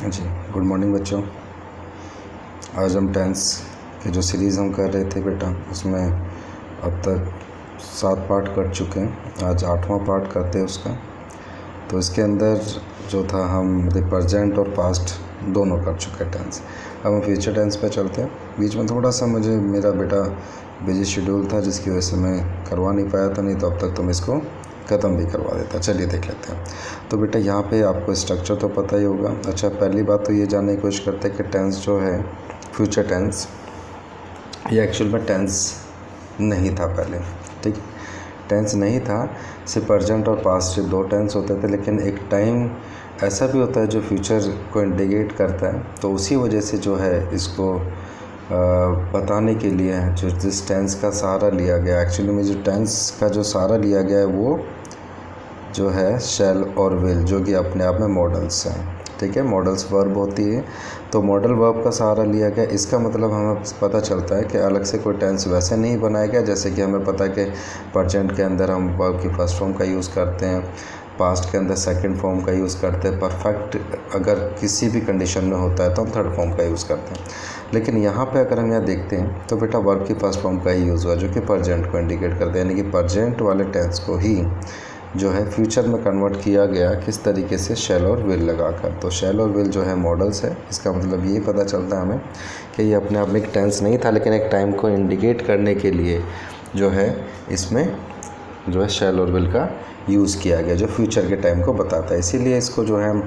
जी, good morning बच्चों। आज हम टेंस की जो सीरीज़ हम कर रहे थे बेटा, उसमें अब तक 7 पार्ट कर चुके हैं। आज 8वां पार्ट करते हैं उसका। तो इसके अंदर जो था हम प्रेजेंट और पास्ट दोनों कर चुके हैं टेंस। अब हम फ्यूचर टेंस पे चलते हैं। बीच में थोड़ा सा मेरा बेटा बिजी शेड्यूल था, जिसकी वजह से मैं करवा नहीं पाया था, नहीं तो अब तक तुम इसको ख़त्म भी करवा देता। चलिए देख लेते हैं। तो बेटा यहाँ पे आपको स्ट्रक्चर तो पता ही होगा। अच्छा, पहली बात तो ये जानने की कोशिश करते हैं कि टेंस जो है फ्यूचर टेंस, ये एक्चुअल में टेंस नहीं था पहले। ठीक, टेंस नहीं था, सिर्फ प्रेजेंट और पास्ट से 2 टेंस होते थे। लेकिन एक टाइम ऐसा भी होता है जो फ्यूचर को इंडिकेट करता है, तो उसी वजह से जो है इसको बताने के लिए जो जिस टेंस का सहारा लिया गया, एक्चुअली में जो टेंस का जो सहारा लिया गया है वो जो है शैल और विल, जो कि अपने आप में मॉडल्स हैं। ठीक है, मॉडल्स वर्ब होती है, तो मॉडल वर्ब का सहारा लिया गया। इसका मतलब हमें पता चलता है कि अलग से कोई टेंस वैसे नहीं बनाया गया। जैसे कि हमें पता है कि प्रेजेंट के अंदर हम वर्ब की फर्स्ट फॉर्म का यूज़ करते हैं, पास्ट के अंदर सेकंड फॉर्म का यूज़ करते हैं, परफेक्ट अगर किसी भी कंडीशन में होता है तो हम थर्ड फॉर्म का यूज़ करते हैं। लेकिन यहाँ पे अगर हम यहाँ देखते हैं तो बेटा वर्ब की फर्स्ट फॉर्म का ही यूज़ हुआ, जो कि प्रेजेंट को इंडिकेट करते हैं। यानी कि प्रेजेंट वाले टेंस को ही जो है फ्यूचर में कन्वर्ट किया गया, किस तरीके से, शैल और विल लगाकर। तो शैल और विल जो है मॉडल्स है। इसका मतलब यही पता चलता है हमें कि ये अपने आप में एक टेंस नहीं था, लेकिन एक टाइम को इंडिकेट करने के लिए जो है इसमें जो है शैल और विल का यूज़ किया गया, जो फ्यूचर के टाइम को बताता है। इसीलिए इसको जो है हम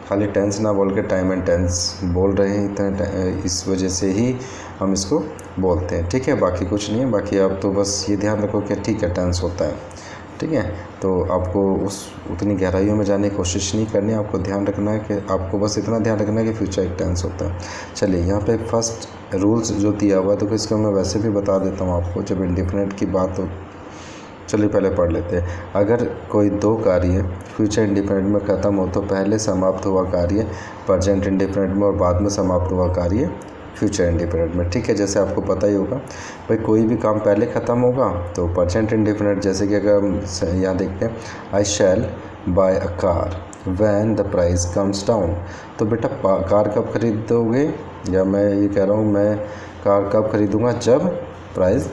खाली टेंस ना बोल के टाइम एंड टेंस बोल रहे हैं, इस वजह से ही हम इसको बोलते हैं। ठीक है, बाकी कुछ नहीं है। बाकी आप तो बस ये ध्यान रखो कि ठीक है टेंस होता है। ठीक है, तो आपको उतनी गहराइयों में जाने की कोशिश नहीं करनी। आपको ध्यान रखना है कि आपको बस इतना ध्यान रखना है कि फ्यूचर एक टेंस होता है। चलिए, यहाँ पे फर्स्ट रूल्स जो दिया हुआ है, तो इसको मैं वैसे भी बता देता हूँ आपको। जब इंडिफिनिट की बात हो, चलिए पहले पढ़ लेते हैं। अगर कोई 2 कार्य फ्यूचर इंडिफिनिट में ख़त्म हो तो पहले समाप्त हुआ कार्य प्रेजेंट इंडिफिनिट में और बाद में समाप्त हुआ कार्य फ्यूचर इंडिफिनिट में। ठीक है, जैसे आपको पता ही होगा भाई, कोई भी काम पहले ख़त्म होगा तो प्रेजेंट इंडिफिनिट। जैसे कि अगर हम यहाँ देखते हैं, I shall buy a car when the price comes down. तो बेटा कार कब खरीदोगे, या मैं ये कह रहा हूँ मैं कार कब खरीदूँगा, जब प्राइस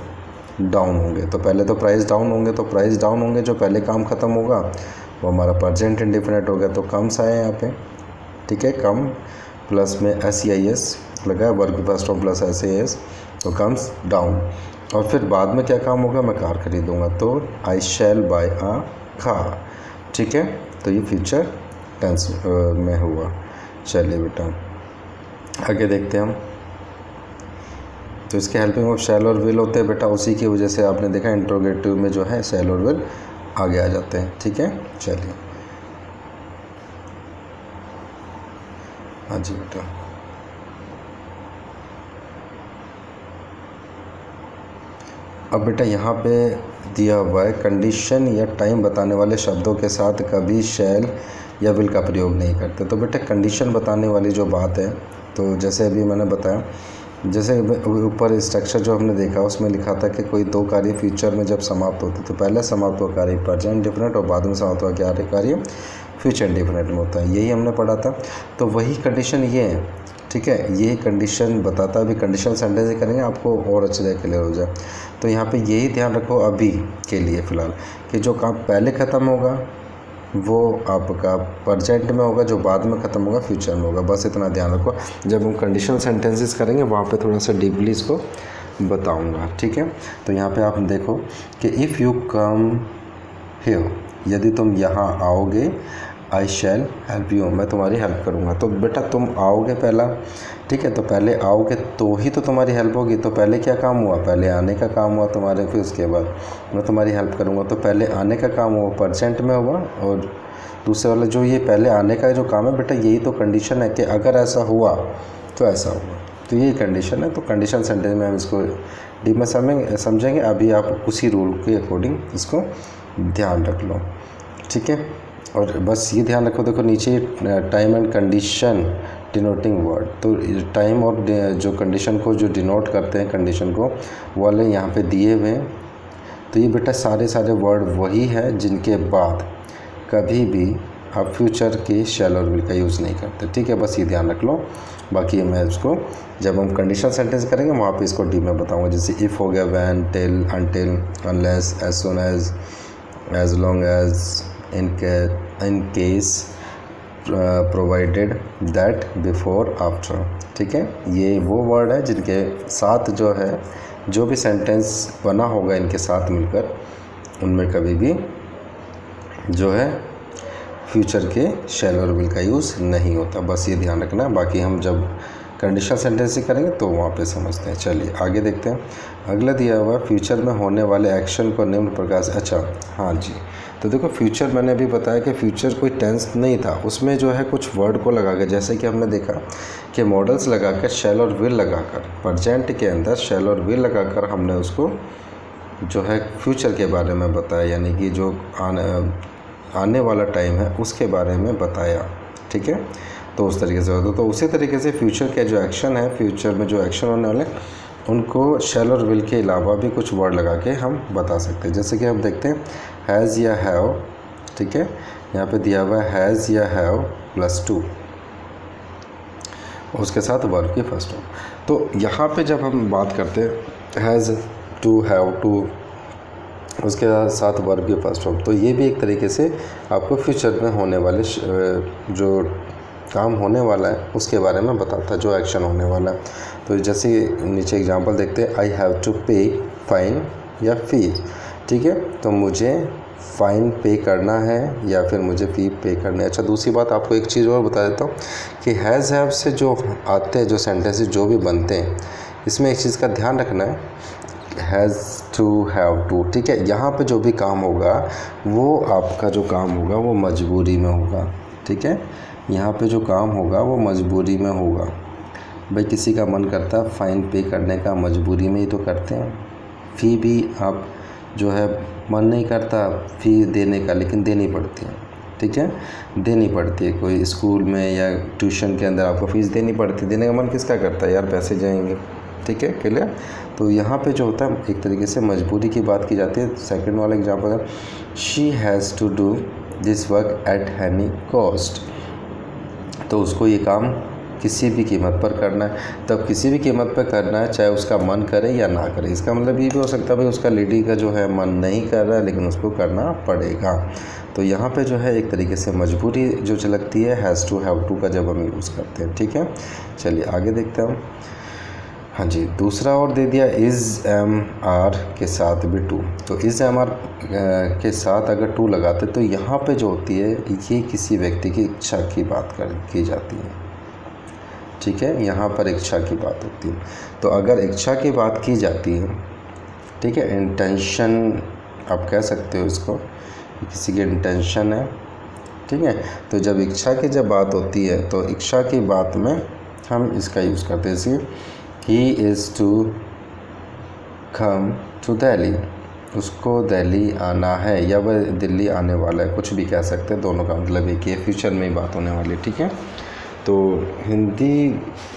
डाउन होंगे। तो पहले तो प्राइस डाउन होंगे, तो प्राइस डाउन होंगे जो पहले काम ख़त्म होगा वो हमारा प्रेजेंट इंडिफिनिट हो गया। तो कम्स आए यहाँ पे। ठीक है, कम प्लस में SEIS लगा, वर्ग फर्स्ट फॉर्म प्लस SEIS, तो कम्स डाउन। और फिर बाद में क्या काम होगा, मैं कार खरीदूँगा, तो आई शैल बाय अ कार। ठीक है, तो ये फ्यूचर टेंस में हुआ। चलिए बेटा आगे देखते हैं हम। तो इसके हेल्पिंग ऑफ शैल और विल होते हैं बेटा, उसी की वजह से आपने देखा इंट्रोगेटिव में जो है शैल और विल आगे आ जाते हैं। ठीक है, चलिए हाँ जी बेटा। अब बेटा यहाँ पे दिया हुआ है, कंडीशन या टाइम बताने वाले शब्दों के साथ कभी शैल या विल का प्रयोग नहीं करते। तो बेटा कंडीशन बताने वाली जो बात है, तो जैसे अभी मैंने बताया, जैसे ऊपर स्ट्रक्चर जो हमने देखा उसमें लिखा था कि कोई 2 कार्य फ्यूचर में जब समाप्त होते तो पहले समाप्त हुआ कार्य प्रेजेंट इंडिफिनिट और बाद में समाप्त हुआ कार्य फ्यूचर इंडिफिनिट में होता है। यही हमने पढ़ा था। तो वही कंडीशन ये है। ठीक है, ये कंडीशन बताता है। अभी कंडीशनल सेंटेंस करेंगे आपको और अच्छे से क्लियर हो जाए। तो यहाँ पे यही ध्यान रखो अभी के लिए फ़िलहाल, कि जो काम पहले ख़त्म होगा वो आपका प्रेजेंट में होगा, जो बाद में ख़त्म होगा फ्यूचर में होगा। बस इतना ध्यान रखो। जब हम कंडीशनल सेंटेंसेस करेंगे वहाँ पे थोड़ा सा डीपली इसको बताऊंगा। ठीक है, तो यहाँ पे आप देखो कि इफ़ यू कम हियर, यदि तुम यहाँ आओगे, आई शैल हेल्प यू, मैं तुम्हारी हेल्प करूँगा। तो बेटा तुम आओगे पहला। ठीक है, तो पहले आओगे तो ही तो तुम्हारी हेल्प होगी। तो पहले क्या काम हुआ, पहले आने का काम हुआ तुम्हारे, फिर उसके बाद मैं तुम्हारी हेल्प करूँगा। तो पहले आने का काम हुआ प्रेजेंट में हुआ, और दूसरे वाला जो ये पहले आने का जो काम है बेटा, यही तो कंडीशन है कि अगर ऐसा हुआ तो ऐसा हुआ। तो यही कंडीशन है। तो कंडीशन सेंटेंस में हम इसको डीप में समझेंगे। अभी आप उसी रूल के अकॉर्डिंग इसको ध्यान रख लो। ठीक है, और बस ये ध्यान रखो, देखो नीचे time and condition denoting word, तो टाइम और जो कंडीशन को जो डिनोट करते हैं कंडीशन को, वाले यहाँ पे दिए हुए हैं। तो ये बेटा सारे वर्ड वही है जिनके बाद कभी भी आप फ्यूचर की शैल और विल का यूज़ नहीं करते, ठीक है। बस ये ध्यान रख लो। बाकी मैं इसको जब हम कंडीशनल सेंटेंस करेंगे वहाँ पे इसको डी में बताऊँगा। जैसे इफ़ हो गया, when, till, until, unless, as soon as long as, in case, provided, that, before, after, ठीक है। ये वो वर्ड है जिनके साथ जो है जो भी सेंटेंस बना होगा इनके साथ मिलकर, उनमें कभी भी जो है फ्यूचर के शैल और विल का यूज़ नहीं होता। बस ये ध्यान रखना। बाकी हम जब कंडीशनल सेंटेंस ही करेंगे तो वहाँ पे समझते हैं। चलिए आगे देखते हैं। अगला दिया हुआ फ्यूचर में होने वाले एक्शन को निम्न प्रकार से, अच्छा हाँ जी, तो देखो फ्यूचर मैंने अभी बताया कि फ्यूचर कोई टेंस नहीं था, उसमें जो है कुछ वर्ड को लगा के, जैसे कि हमने देखा कि मॉडल्स लगाकर शैल और विल लगाकर, प्रेजेंट के अंदर शैल और विल लगाकर हमने उसको जो है फ्यूचर के बारे में बताया, यानी कि जो आने वाला टाइम है उसके बारे में बताया, ठीक है। तो उस तरीके से होता है। तो उसी तरीके से फ्यूचर के जो एक्शन है, फ्यूचर में जो एक्शन होने वाले उनको शैल और विल के अलावा भी कुछ वर्ड लगा के हम बता सकते हैं। जैसे कि हम देखते हैं हैज़ या हैव, ठीक है। यहाँ पे दिया हुआ है हैज़ या हैव +2, उसके साथ वर्ब की फर्स्ट फॉर्म। तो यहाँ पे जब हम बात करते हैं हैज़ टू, हैव टू, उसके साथ वर्ब की फर्स्ट फॉर्म, तो ये भी एक तरीके से आपको फ्यूचर में होने वाले जो काम होने वाला है उसके बारे में बताता है, जो एक्शन होने वाला है। तो जैसे नीचे एग्जांपल देखते हैं, आई हैव टू पे फाइन या फीस, ठीक है। तो मुझे फ़ाइन पे करना है या फिर मुझे फ़ी पे करना है। अच्छा, दूसरी बात आपको एक चीज़ और बता देता हूँ कि हैज़ हैव से जो आते हैं, जो सेंटेंसेस जो भी बनते हैं, इसमें एक चीज़ का ध्यान रखना है, हैज़ टू, हैव टू, ठीक है। यहाँ पे जो भी काम होगा वो आपका जो काम होगा वो मजबूरी में होगा, ठीक है। यहाँ पे जो काम होगा वो मजबूरी में होगा। भाई किसी का मन करता है फ़ाइन पे करने का, मजबूरी में ही तो करते हैं। फ़ी भी आप जो है मन नहीं करता फ़ी देने का, लेकिन देनी पड़ती है, ठीक है, देनी पड़ती है। कोई स्कूल में या ट्यूशन के अंदर आपको फ़ीस देनी पड़ती है, देने का मन किसका करता है यार, पैसे जाएंगे, ठीक है, क्लियर। तो यहाँ पे जो होता है एक तरीके से मजबूरी की बात की जाती है। सेकंड वाला एग्जांपल है, she has to do this work at any cost, तो उसको ये काम किसी भी कीमत पर करना है। तब किसी भी कीमत पर करना है, चाहे उसका मन करे या ना करे। इसका मतलब ये भी हो सकता है भाई उसका लेडी का जो है मन नहीं कर रहा है, लेकिन उसको करना पड़ेगा। तो यहाँ पे जो है एक तरीके से मजबूरी जो झलकती है हैज़ टू, हैव टू का जब हम यूज़ करते हैं, ठीक है। चलिए आगे देखते हैं हम। हाँ जी, दूसरा और दे दिया इज़ एम आर के साथ भी टू। तो इज़ एम आर के साथ अगर टू लगाते तो यहाँ पे जो होती है ये किसी व्यक्ति की इच्छा की बात की जाती है, ठीक है। यहाँ पर इच्छा की बात होती है। तो अगर इच्छा की बात की जाती है, ठीक है, इंटेंशन आप कह सकते हो इसको, किसी की इंटेंशन है, ठीक है। तो जब इच्छा की जब बात होती है तो इच्छा की बात में हम इसका यूज़ करते हैं। जैसे he is to come to Delhi, उसको दिल्ली आना है या वह दिल्ली आने वाला है, कुछ भी कह सकते हैं। दोनों का मतलब एक ही, फ्यूचर में ही बात होने वाली है, ठीक है। तो हिंदी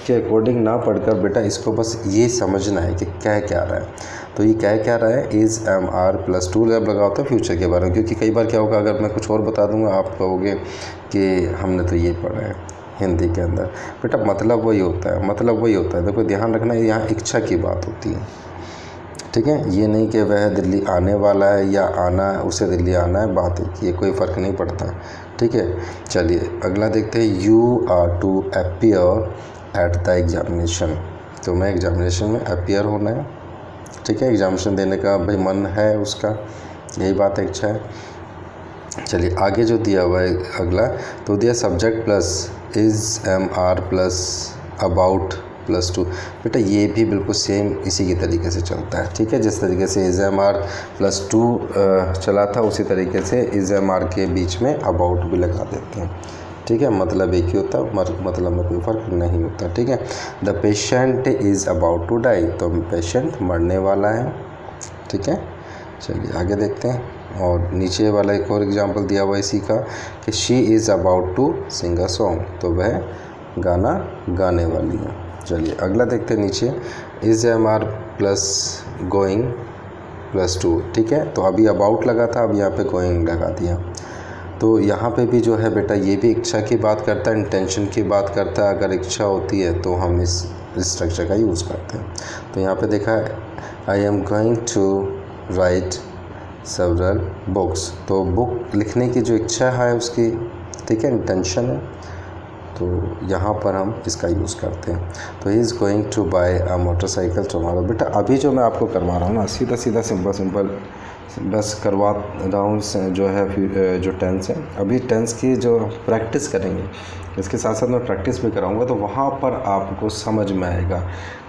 के अकॉर्डिंग ना पढ़कर बेटा इसको बस ये समझना है कि कह क्या रहा है। तो ये कह क्या रहा है, इज़ एम आर +2 जब लगा होता है फ्यूचर के बारे में। क्योंकि कई बार क्या होगा, अगर मैं कुछ और बता दूंगा आप कहोगे कि हमने तो ये पढ़ा है हिंदी के अंदर। बेटा मतलब वही होता है, मतलब वही होता है। देखो ध्यान रखना, यहाँ इच्छा की बात होती है, ठीक है। ये नहीं कि वह दिल्ली आने वाला है या आना है, उसे दिल्ली आना है, बात है, ये कोई फ़र्क नहीं पड़ता, ठीक है। चलिए अगला देखते हैं, you are to appear at the examination. तो मैं एग्जामिनेशन में अपीयर होना है, ठीक है, एग्जामिनेशन देने का भाई मन है उसका, यही बात है, इच्छा है। चलिए आगे जो दिया हुआ है अगला, तो दिया subject plus is am are plus about +2। बेटा ये भी बिल्कुल सेम इसी की तरीके से चलता है, ठीक है। जिस तरीके से इज़ एम आर +2 चला था, उसी तरीके से इज़ एम आर के बीच में अबाउट भी लगा देते हैं, ठीक है। मतलब एक ही होता है, मतलब में कोई फ़र्क नहीं होता, ठीक है। The patient is about to die, तो पेशेंट मरने वाला है, ठीक है। चलिए आगे देखते हैं। और नीचे वाला एक और एग्जांपल दिया हुआ इसी का कि she is about to sing a song, तो वह गाना गाने वाली है। चलिए अगला देखते हैं नीचे, is am are plus going +2, ठीक है। तो अभी अबाउट लगा था, अब यहाँ पे गोइंग लगा दिया। तो यहाँ पे भी जो है बेटा ये भी इच्छा की बात करता है, इंटेंशन की बात करता है। अगर इच्छा होती है तो हम इस स्ट्रक्चर का यूज़ करते हैं। तो यहाँ पे देखा है I am going to write several books, तो बुक लिखने की जो इच्छा है उसकी, ठीक है, इंटेंशन है, तो यहाँ पर हम इसका यूज़ करते हैं। तो he is going to buy a motorcycle tomorrow. बेटा अभी जो मैं आपको करवा रहा हूँ ना, सीधा सीधा सिंपल बस करवा रहा हूँ, जो है जो टेंस है, अभी टेंस की जो प्रैक्टिस करेंगे, इसके साथ साथ मैं प्रैक्टिस भी कराऊंगा, तो वहाँ पर आपको समझ में आएगा,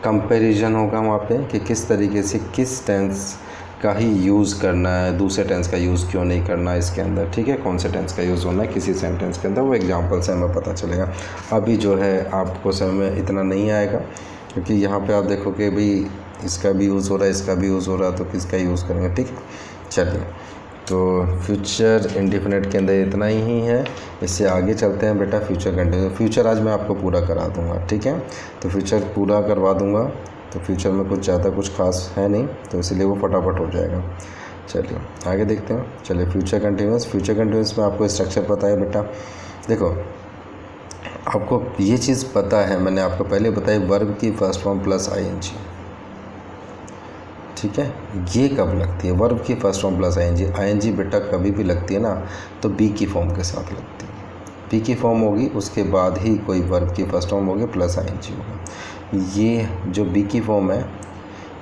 कंपैरिजन होगा वहाँ पे कि किस तरीके से किस टेंस का ही यूज़ करना है, दूसरे टेंस का यूज़ क्यों नहीं करना है इसके अंदर, ठीक है, कौन से टेंस का यूज़ होना है किसी सेंटेंस के अंदर, वो एग्जांपल से हमें पता चलेगा। अभी जो है आपको समझ में इतना नहीं आएगा, क्योंकि यहाँ पे आप देखोगे भाई इसका भी यूज़ हो रहा है, इसका भी यूज़ हो रहा है, तो किसका यूज़ करेंगे, ठीक है। चलिए, तो फ्यूचर इंडेफिनिट के अंदर इतना ही है। इससे आगे चलते हैं बेटा फ्यूचर कंटिन्यूस। फ्यूचर आज मैं आपको पूरा करा दूँगा, ठीक है, तो फ्यूचर पूरा करवा दूँगा। तो फ्यूचर में कुछ ज़्यादा कुछ खास है नहीं, तो इसलिए वो फटाफट हो जाएगा। चलिए आगे देखते हैं। चलिए फ्यूचर कंटिन्यूस। फ्यूचर कंटिन्यूस में आपको स्ट्रक्चर पता है बेटा। देखो आपको ये चीज़ पता है, मैंने आपको पहले बताई, वर्ब की फर्स्ट फॉर्म प्लस आईएनजी, ठीक है। ये कब लगती है? वर्ब की first form plus ING. ING बेटा कभी भी लगती है ना तो बी की फॉर्म के साथ लगती है। बी की फॉर्म होगी, उसके बाद ही कोई वर्ब की फर्स्ट फॉर्म होगी, प्लस आईएनजी होगा। ये जो बी की फॉर्म है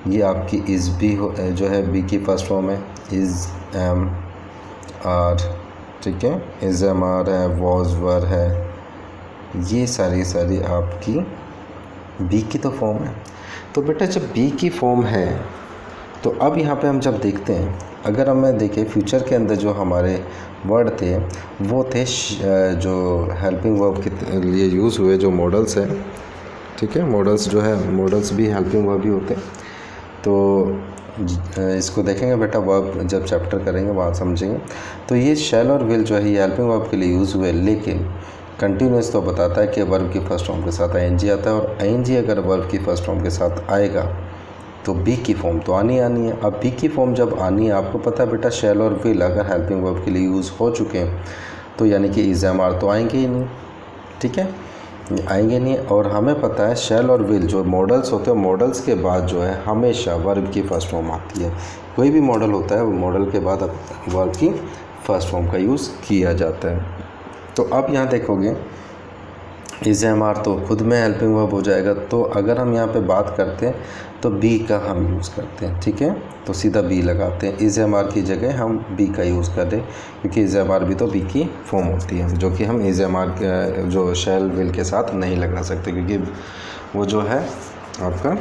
ये आपकी इज़ भी जो है बी की फर्स्ट फॉर्म है, इज़ एम आर, ठीक है, इज़ एम आर है, वॉज वर है, ये सारी आपकी बी की तो फॉर्म है। तो बेटा जब बी की फॉर्म है तो अब यहाँ पे हम जब देखते हैं, अगर हमें देखें फ्यूचर के अंदर जो हमारे वर्ड थे वो थे जो हेल्पिंग वर्ब के लिए यूज़ हुए, जो मॉडल्स है, ठीक है, मॉडल्स जो है, मॉडल्स भी हेल्पिंग वर्ब ही होते हैं। तो इसको देखेंगे बेटा, वर्ब जब चैप्टर करेंगे वहाँ समझेंगे। तो ये शैल और विल जो है ये हेल्पिंग वर्ब के लिए यूज़ हुए, लेकिन कंटिन्यूस तो बताता है कि वर्ब की फर्स्ट फॉर्म के साथ आईएनजी आता है, और आईएनजी अगर वर्ब की फर्स्ट फॉर्म के साथ आएगा तो बी की फॉर्म तो आनी है। अब बी की फॉर्म जब आनी है, आपको पता है बेटा शैल और विल अगर हेल्पिंग वर्ब के लिए यूज़ हो चुके हैं तो यानी कि इज़ एम आर तो आएंगे ही नहीं, ठीक है, आएंगे नहीं। और हमें पता है शैल और विल जो मॉडल्स होते हैं, मॉडल्स के बाद जो है हमेशा वर्ब की फर्स्ट फॉर्म आती है। कोई भी मॉडल होता है वो मॉडल के बाद वर्ब की फर्स्ट फॉर्म का यूज़ किया जाता है। तो अब यहाँ देखोगे इज़ एम आर तो खुद में हेल्पिंग वर्ब हो जाएगा, तो अगर हम यहाँ पे बात करते हैं तो बी का हम यूज़ करते हैं, ठीक है, तो सीधा बी लगाते हैं। इज़ एम आर की जगह हम बी का यूज़ कर दें, क्योंकि इज़ एम आर भी तो बी की फॉर्म होती है, जो कि हम इज़ एम आर जो शैल विल के साथ नहीं लगा सकते, क्योंकि वो जो है आपका,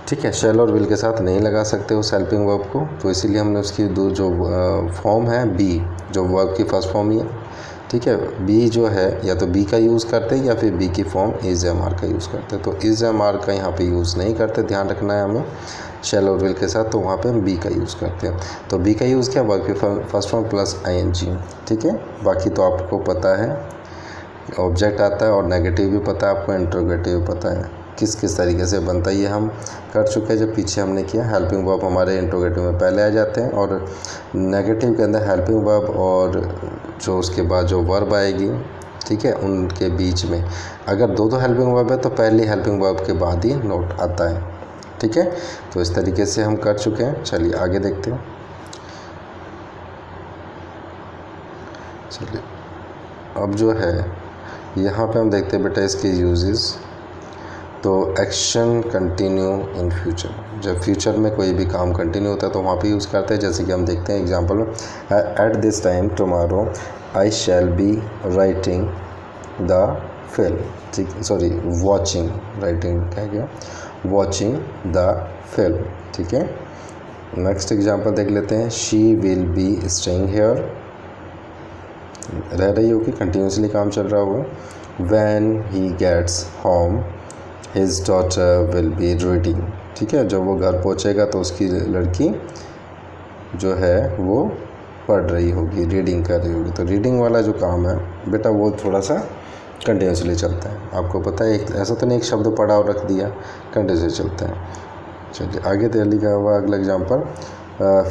ठीक है, शैल और विल के साथ नहीं लगा सकते उस हेल्पिंग वर्ब को, तो इसीलिए हमने उसकी जो फॉर्म है बी, जो वर्ब की फर्स्ट फॉर्म ही है, ठीक है, बी जो है या तो बी का यूज़ करते हैं या फिर बी की फॉर्म इज़ एम आर का यूज़ करते हैं। तो इज़ एम आर का यहाँ पे यूज़ नहीं करते, ध्यान रखना है हमें शैल और विल के साथ, तो वहाँ पे हम बी का यूज़ करते हैं। तो बी का यूज़ क्या, वर्ब की फर्स्ट फॉर्म प्लस आईएनजी, ठीक है। बाकी तो आपको पता है ऑब्जेक्ट आता है, और नेगेटिव भी पता है आपको, इंट्रोगेटिव पता है, किस किस तरीके से बनता है ये हम कर चुके हैं जब पीछे हमने किया। हेल्पिंग वर्ब हमारे इंट्रोगेटिव में पहले आ जाते हैं, और नेगेटिव के अंदर हेल्पिंग वर्ब और जो उसके बाद जो वर्ब आएगी, ठीक है, उनके बीच में अगर दो हेल्पिंग वर्ब है तो पहली हेल्पिंग वर्ब के बाद ही नोट आता है, ठीक है। तो इस तरीके से हम कर चुके हैं। चलिए आगे देखते हैं। चलिए अब जो है यहाँ पे हम देखते हैं बेटा इसके यूजेस। तो एक्शन कंटिन्यू इन फ्यूचर, जब फ्यूचर में कोई भी काम कंटिन्यू होता है तो वहाँ पे यूज़ करते हैं, जैसे कि हम देखते हैं एग्जांपल में, at this time tomorrow I shall be writing the film, ठीक, सॉरी वॉचिंग, राइटिंग क्या गया, वॉचिंग द फिल्म, ठीक है। नेक्स्ट एग्जांपल देख लेते हैं, she will be staying here, रह रही होगी, कंटिन्यूसली काम चल रहा होगा। When he gets home his daughter will be reading, ठीक है, जब वो घर पहुंचेगा तो उसकी लड़की जो है वो पढ़ रही होगी, रीडिंग कर रही होगी। तो रीडिंग वाला जो काम है बेटा वो थोड़ा सा कंटिन्यूसली चलता है, आपको पता है, एक ऐसा तो नहीं एक शब्द पढ़ा और रख दिया, कंटिन्यूसली चलता है। चलिए आगे लिखा हुआ अगला एग्जाम्पल,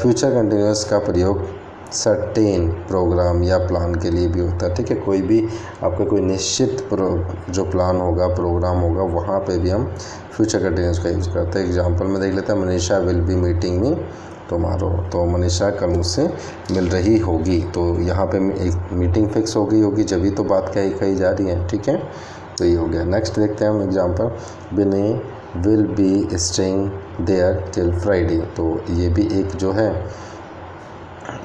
फ्यूचर कंटिन्यूस का प्रयोग सर्टेन प्रोग्राम या प्लान के लिए भी होता है। ठीक है, कोई भी आपका कोई निश्चित जो प्लान होगा, प्रोग्राम होगा, वहाँ पे भी हम फ्यूचर कंटिन्यूस का यूज़ करते हैं। एग्जांपल में देख लेते हैं, Manisha will be meeting me tomorrow. तो मनीषा कल मुझसे मिल रही होगी, तो यहाँ पे एक मीटिंग फिक्स हो गई होगी, जब भी तो बात कही जा रही है। ठीक है, तो ये हो गया। नेक्स्ट देखते हैं हम example, Vinay will be staying there till Friday. तो ये भी एक जो है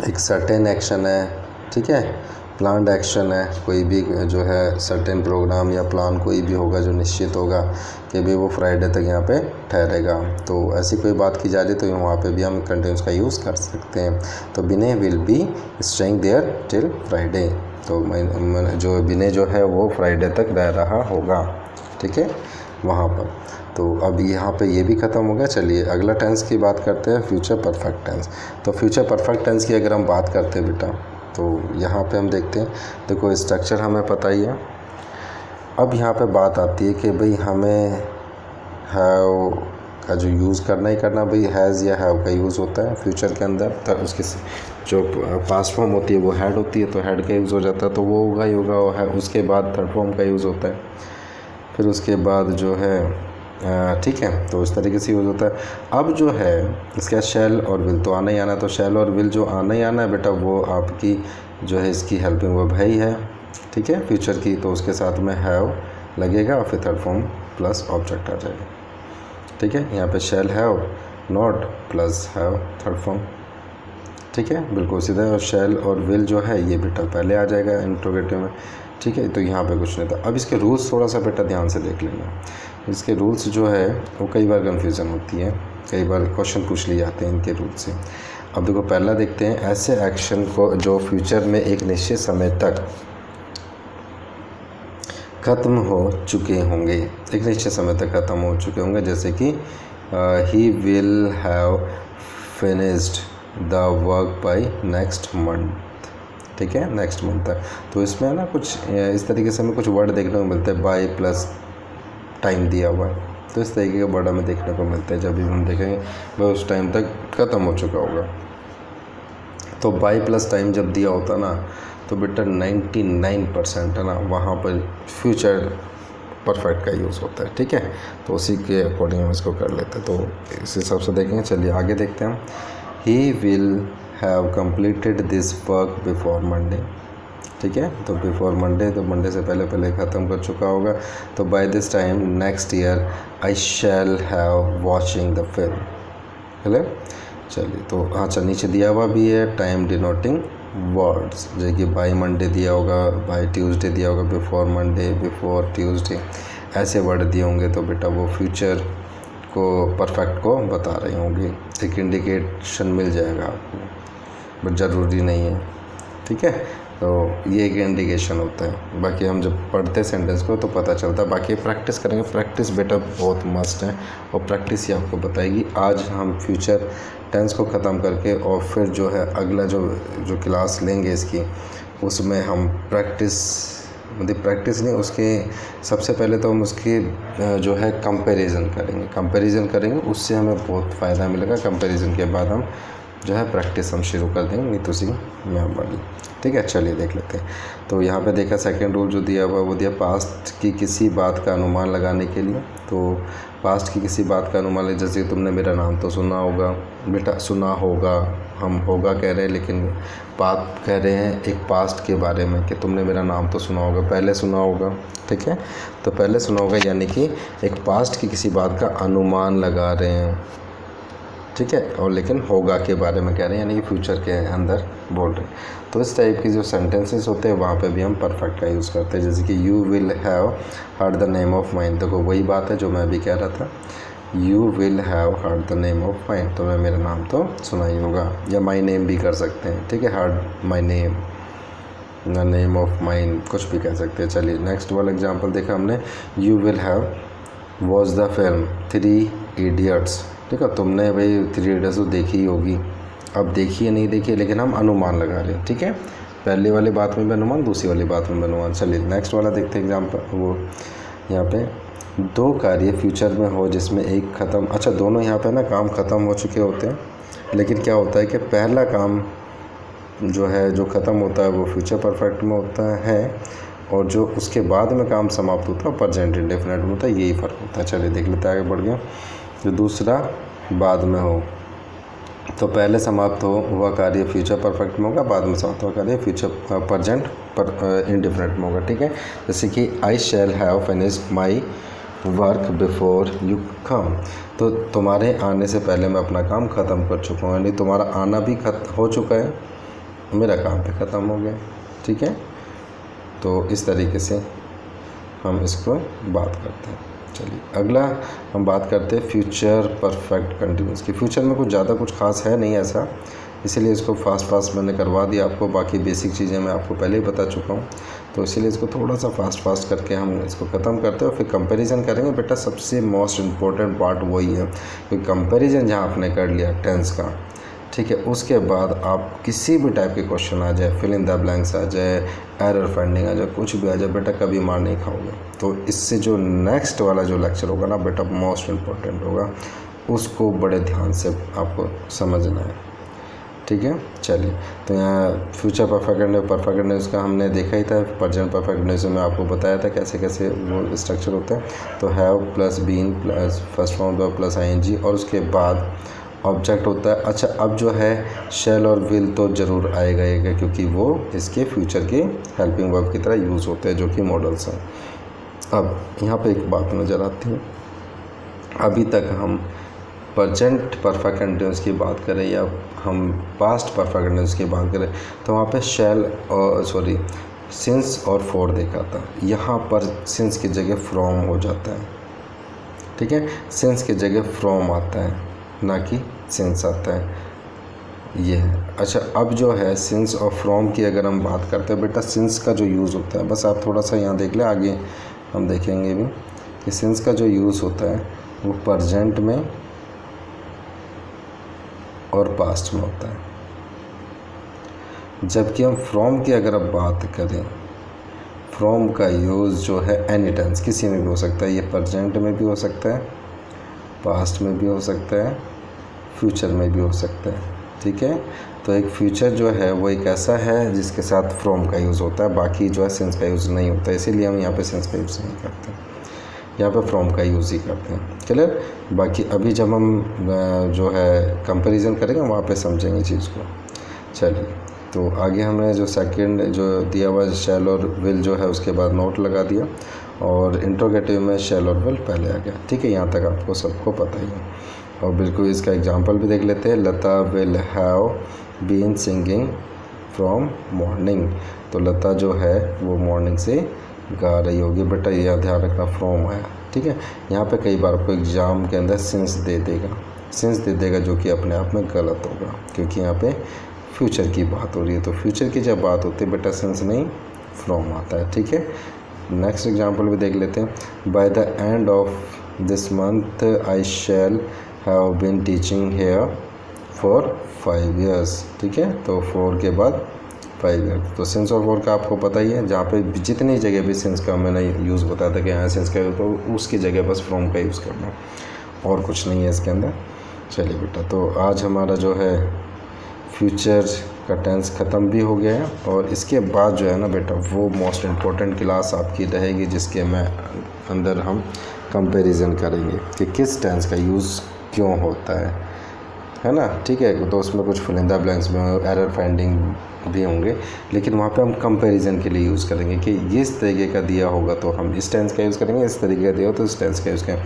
एक सर्टेन एक्शन है। ठीक है, प्लान्ड एक्शन है। कोई भी जो है सर्टेन प्रोग्राम या प्लान कोई भी होगा जो निश्चित होगा कि भी वो फ्राइडे तक यहाँ पे ठहरेगा। तो ऐसी कोई बात की जा रही तो वहाँ पे भी हम कंटिन्यूस का यूज़ कर सकते हैं। तो Vinay will be staying there till Friday. तो जो विनय जो है वो फ्राइडे तक रह रहा होगा। ठीक है, वहाँ पर। तो अब यहाँ पे ये भी ख़त्म हो गया। चलिए अगला टेंस की बात करते हैं, फ्यूचर परफेक्ट टेंस। तो फ्यूचर परफेक्ट टेंस की अगर हम बात करते हैं बेटा, तो यहाँ पे हम देखते हैं, देखो स्ट्रक्चर हमें पता ही है। अब यहाँ पे बात आती है कि भाई हमें हैव का जो यूज़ करना ही करना, भाई हैज़ या हैव का यूज़ होता है फ्यूचर के अंदर। तो उसकी जो पास्ट फॉर्म होती है वो हैड होती है, तो हैड का यूज़ हो जाता है, तो वो होगा ही होगा। है उसके बाद थर्ड फॉर्म का यूज़ होता है, फिर उसके बाद जो है ठीक है, तो इस तरीके से यूज़ होता है। अब जो है इसका शैल और विल तो आना ही आना है। तो शैल और विल जो आना ही आना है बेटा, वो आपकी जो है इसकी हेल्पिंग वर्ब है ही है। ठीक है, फ्यूचर की, तो उसके साथ में हैव लगेगा और फिर थर्ड फॉर्म प्लस ऑब्जेक्ट आ जाएगा। ठीक है, यहाँ पे shall have not plus have third form. ठीक है, बिल्कुल सीधा। और शैल और विल जो है ये बेटा पहले आ जाएगा इंट्रोगेटिव में। ठीक है, तो यहाँ पे कुछ नहीं था। अब इसके रूल्स थोड़ा सा बेटा ध्यान से देख लेना। इसके रूल्स जो है वो कई बार कन्फ्यूज़न होती है, कई बार क्वेश्चन पूछ लिए जाते हैं इनके रूल से। अब देखो पहला देखते हैं, ऐसे एक्शन को जो फ्यूचर में एक निश्चित समय तक ख़त्म हो चुके होंगे, एक निश्चित समय तक ख़त्म हो चुके होंगे, जैसे कि he will have finished the work by next month. ठीक है, नेक्स्ट मंथ तक। तो इसमें ना कुछ इस तरीके से हमें कुछ वर्ड देखने को मिलते हैं, बाय प्लस टाइम दिया हुआ है, तो इस तरीके का वर्ड हमें देखने को मिलता है। जब भी हम देखेंगे वह उस टाइम तक ख़त्म हो चुका होगा। तो बाय प्लस टाइम जब दिया होता ना, तो बेटा 99% है ना, वहाँ पर फ्यूचर परफेक्ट का यूज़ होता है। ठीक है, तो उसी के अकॉर्डिंग हम इसको कर लेते हैं। तो इस हिसाब से देखेंगे। चलिए आगे देखते हैं। He will have completed this work before Monday. ठीक है, तो बिफोर मंडे, तो मंडे से पहले ख़त्म कर चुका होगा। तो by this time next year I shall have watching the film. चले, चलिए तो अच्छा नीचे दिया हुआ भी है टाइम डिनोटिंग वर्ड्स, जैसे कि बाय मंडे दिया होगा, बाय ट्यूसडे दिया होगा, बिफोर मंडे, बिफोर ट्यूसडे, ऐसे वर्ड दिए होंगे। तो बेटा वो फ्यूचर को परफेक्ट को बता रहे होंगे। एक इंडिकेशन मिल जाएगा आपको, बट ज़रूरी नहीं है। ठीक है, तो ये एक इंडिकेशन होता है। बाकी हम जब पढ़ते सेंटेंस को तो पता चलता है। बाकी प्रैक्टिस करेंगे, प्रैक्टिस बेटा बहुत मस्ट है, और प्रैक्टिस ही आपको बताएगी। आज हम फ्यूचर टेंस को ख़त्म करके और फिर जो है अगला जो क्लास लेंगे इसकी, उसमें हम प्रैक्टिस नहीं, उसके सबसे पहले तो हम उसकी जो है कंपैरिजन करेंगे। उससे हमें बहुत फ़ायदा मिलेगा। कंपैरिजन के बाद हम जो है प्रैक्टिस हम शुरू कर देंगे, नहीं तो सी मैम वाली। ठीक है, चलिए देख लेते हैं। तो यहाँ पे देखा सेकंड रूल जो दिया हुआ वो दिया पास्ट की किसी बात का अनुमान लगाने के लिए। तो पास्ट की किसी बात का अनुमान, जैसे तुमने मेरा नाम तो सुना होगा बेटा, सुना होगा, हम होगा कह रहे हैं लेकिन बात कह रहे हैं एक पास्ट के बारे में कि तुमने मेरा नाम तो सुना होगा, पहले सुना होगा। ठीक है, तो पहले सुना होगा यानी कि एक पास्ट की किसी बात का अनुमान लगा रहे हैं। ठीक है, और लेकिन होगा के बारे में कह रहे हैं, यानी कि फ्यूचर के अंदर बोल रहे हैं। तो इस टाइप की जो सेंटेंसेस होते हैं वहाँ पे भी हम परफेक्ट का यूज़ करते हैं। जैसे कि you will have heard the name of mine. देखो वही बात है जो मैं भी कह रहा था, you will have heard the name of mine, तो मैं मेरा नाम तो सुना ही होगा, या माई नेम भी कर सकते हैं। ठीक है, heard my name, name of mine, कुछ भी कह सकते हैं। चलिए नेक्स्ट वाला एग्जाम्पल देखा हमने, you will have watch the film 3 idiots. ठीक है, तुमने भाई 3 इडियट्स तो देखी ही होगी। अब देखी है नहीं देखी, लेकिन हम अनुमान लगा रहे हैं। ठीक है, पहले वाली बात में भी अनुमान, दूसरी वाली बात में भी अनुमान। चलिए नेक्स्ट वाला देखते हैं एग्जाम्पल। वो यहाँ पे 2 कार्य फ्यूचर में हो जिसमें एक ख़त्म, अच्छा दोनों यहाँ पे ना काम ख़त्म हो चुके होते हैं, लेकिन क्या होता है कि पहला काम जो है जो ख़त्म होता है वो फ्यूचर परफेक्ट में होता है, और जो उसके बाद में काम समाप्त होता है प्रेजेंट इंडेफिनिट में होता है। यही फ़र्क होता है। चलिए देख लेते हैं, आगे बढ़ गया। जो दूसरा बाद में हो, तो पहले समाप्त हुआ कार्य फ्यूचर परफेक्ट में होगा, बाद में समाप्त हुआ कार्य फ्यूचर प्रेजेंट पर इंडेफिनिट में होगा। ठीक है, जैसे कि I shall have finished my work before you come, तो तुम्हारे आने से पहले मैं अपना काम ख़त्म कर चुका हूँ, यानी तुम्हारा आना भी हो चुका है, मेरा काम भी ख़त्म हो गया। ठीक है, तो इस तरीके से हम इसको बात करते हैं। चलिए अगला हम बात करते हैं फ्यूचर परफेक्ट कंटिन्यूस की। फ्यूचर में कुछ ज़्यादा कुछ खास है नहीं ऐसा, इसीलिए इसको फास्ट मैंने करवा दिया आपको। बाकी बेसिक चीज़ें मैं आपको पहले ही बता चुका हूँ, तो इसीलिए इसको थोड़ा सा फास्ट करके हम इसको ख़त्म करते हैं और फिर कंपैरिजन करेंगे। बेटा सबसे मोस्ट इम्पोर्टेंट पार्ट वही है कि कंपैरिजन जहाँ आपने कर लिया टेंस का, ठीक है, उसके बाद आप किसी भी टाइप के क्वेश्चन आ जाए, फिल इन द ब्लैंक्स आ जाए, एरर फाइंडिंग आ जाए, कुछ भी आ जाए, बेटा कभी मार नहीं खाओगे। तो इससे जो नेक्स्ट वाला जो लेक्चर होगा ना बेटा मोस्ट इम्पोर्टेंट होगा, उसको बड़े ध्यान से आपको समझना है। ठीक है, चलिए तो यहाँ फ्यूचर परफेक्टनेस का हमने देखा ही था। प्रेजेंट परफेक्टनेस में आपको बताया था कैसे कैसे वो स्ट्रक्चर होता है। तो have plus been plus first form plus ING और उसके बाद ऑब्जेक्ट होता है। अच्छा, अब जो है शैल और विल तो ज़रूर आएगा क्योंकि वो इसके फ्यूचर के हेल्पिंग वर्ब की तरह यूज़ होते हैं जो कि मॉडल्स हैं। अब यहाँ पे एक बात नज़र आती है, अभी तक हम प्रेजेंट परफेक्ट कंटिन्यूस की बात करें या हम पास्ट परफेक्ट कंटिन्यूस की बात करें, तो वहाँ पे शैल और सिंस और फॉर देखा था। यहाँ पर सिंस की जगह फ्रॉम हो जाता है। ठीक है, सिंस की जगह फ्रॉम आता है, ना कि सिंस आता है। ये है। अच्छा, अब जो है सिंस और फ्रॉम की अगर हम बात करते हैं बेटा, सिंस का जो यूज़ होता है, बस आप थोड़ा सा यहाँ देख लें, आगे हम देखेंगे भी कि सिंस का जो यूज़ होता है वो प्रेजेंट में और पास्ट में होता है। जबकि हम फ्रॉम की अगर आप बात करें, फ्रॉम का यूज़ जो है एनी टेंस किसी में भी हो सकता है। ये प्रेजेंट में भी हो सकता है, पास्ट में भी हो सकता है, फ्यूचर में भी हो सकता है। ठीक है, तो एक फ्यूचर जो है वो एक ऐसा है जिसके साथ फ्रॉम का यूज़ होता है, बाकी जो है सिंस का यूज़ नहीं होता है, इसीलिए हम यहाँ पे सिंस का यूज़ नहीं करते, यहाँ पे फ्रॉम का यूज़ ही करते हैं। क्लियर। बाकी अभी जब हम जो है कंपैरिजन करेंगे वहाँ पे समझेंगे चीज़ को। चलिए, तो आगे हमने जो सेकंड जो दिया हुआ शैल और विल जो है उसके बाद नोट लगा दिया, और इंट्रोगेटिव में शैल और विल पहले आ गया। ठीक है, यहाँ तक आपको सबको पता ही है। और बिल्कुल इसका एग्जांपल भी देख लेते हैं। Lata will have been singing from morning, तो लता जो है वो मॉर्निंग से गा रही होगी। बेटा यह ध्यान रखना फ्रॉम आया। ठीक है, यहाँ पे कई बार आपको एग्ज़ाम के अंदर सिंस दे देगा जो कि अपने आप में गलत होगा, क्योंकि यहाँ पे फ्यूचर की बात हो रही है। तो फ्यूचर की जब बात होती है बेटा सिंस नहीं फ्रॉम आता है। ठीक है, नेक्स्ट एग्जांपल भी देख लेते हैं। By the end of this month I shall have been teaching here for 5 years। ठीक है, तो 4 के बाद 5 years, तो सिंस और फॉर का आपको पता ही है। जहाँ पे जितनी जगह भी सिंस का मैंने यूज़ बताया था कि यहाँ सिंस का, तो उसकी जगह बस फ्रॉम का यूज़ करना, और कुछ नहीं है इसके अंदर। चलिए बेटा, तो आज हमारा जो है फ्यूचर का टेंस ख़त्म भी हो गया है, और इसके बाद जो है ना बेटा वो मोस्ट इम्पोर्टेंट क्लास आपकी रहेगी, जिसके में अंदर हम कंपैरिजन करेंगे कि किस टेंस का यूज़ क्यों होता है ना। ठीक है, तो उसमें कुछ फिलिंदा ब्लैंक्स में एरर फाइंडिंग भी होंगे, लेकिन वहाँ पे हम कंपैरिजन के लिए यूज़ करेंगे कि ये इस तरीके का दिया होगा तो हम इस टेंस का यूज़ करेंगे, इस तरीके का दिया हो तो इस टेंस का यूज़ करेंगे।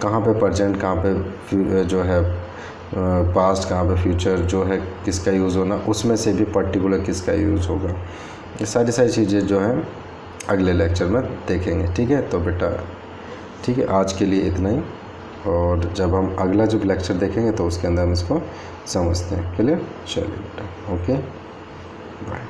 कहाँ पे प्रेजेंट, कहाँ पे जो है पास्ट, कहाँ पे फ्यूचर जो है किसका यूज़ होना, उसमें से भी पर्टिकुलर किसका यूज़ होगा, ये सारी चीज़ें जो हैं अगले लेक्चर में देखेंगे। ठीक है, तो बेटा ठीक है, आज के लिए इतना ही, और जब हम अगला जो लेक्चर देखेंगे तो उसके अंदर हम इसको समझते हैं। क्लियर। चलिए बेटा, ओके, बाय।